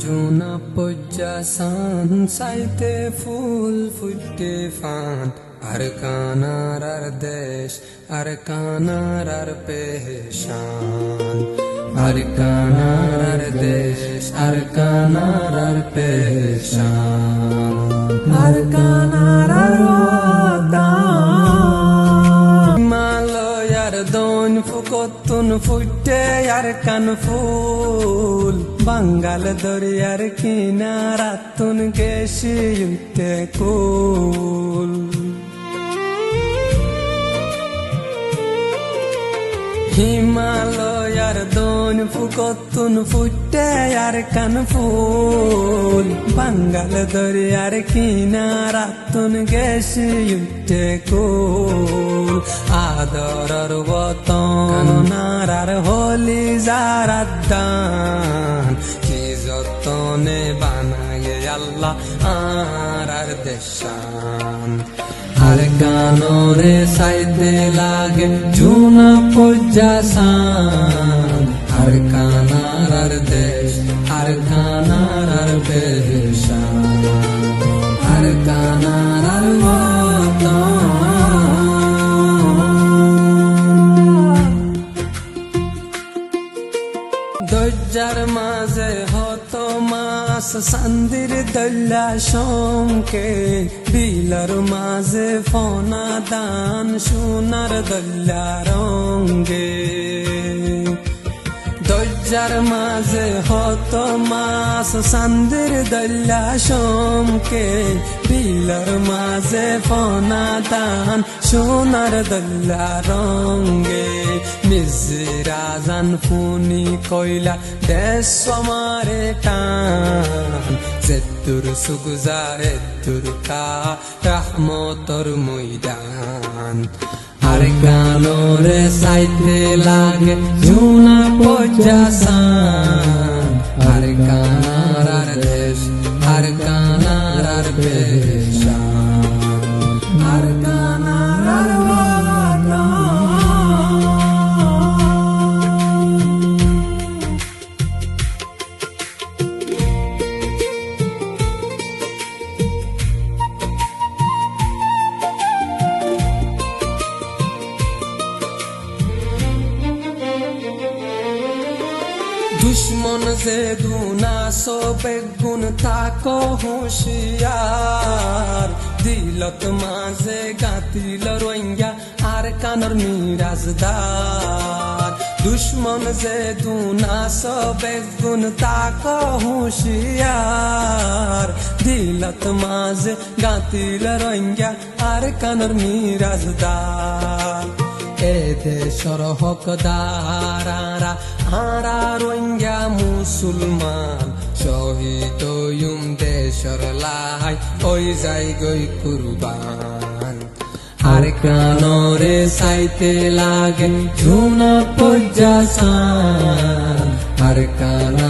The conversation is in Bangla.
জুনা পজ্জা সান সাইতে ফুল ফুটে ফান আর কানার আর দেশ আর কানার আর পেশান আর কানার আর দেশ আর কানার আর পেশান আর কানার আর হিমালয়ার দন ফুকতুন ফুটে আর কান ফুল বাঙ্গাল দরিয়ার কিনারাতুন গেছি উঠে কুল হিমালয়ার দন ফুকতুন ফুটে আর কান ফুল বাঙ্গাল দরিয়ার কিনারাতুন গেছি উঠে কুল আদরর বতন নারার হলি জারাদান কি যতনে বানায়ে আল্লাহ আর দেশান আর কানরে সাইতে লাগে জুনা পজ্জা সান আর কানার আর দেশ আর কানার আর পেশান আর কানার আর দজ্জার মাঝে হত মাস সান্দির দল্লা শঙ্কে বিলর মাঝে ফনা দান সোনার দল্লা রঙ্গে দজ্জার মাঝে হত মাস সান্দির দল্লা শঙ্কে বিলর মাঝে ফনা দান সোনার দল্লা রঙ্গে মিজরা জান ফুনি কইলা দেশ আমারে টান যেতুর সুগুজা এতুর কা রহমতর ময়দান আর কানরে সাইতে লাগে জুনা পজ্জা সান আর কানার আর দেশ আর কানার আর পেশান আর কানার আর দুশ্মন যে দুনাসো বেগুন থাকো হুঁশিয়ার দিলত মাঝে গাতিল রোহিঙ্গা আর কানর মিরাজদার দুশ্মন যে দুনাসো বেগুন থাকো হুঁশিয়ার দিলত মাঝে গাতিল রোহিঙ্গা আর কানর মিরাজদার এ দেশর হকদারারা আরা রোহিঙ্গা মুসলমান শহীদ দেশর লাই ওই যাই গই কুরবান আর কানরে সাইতে লাগে জুনা পজ্জা সান আর কানা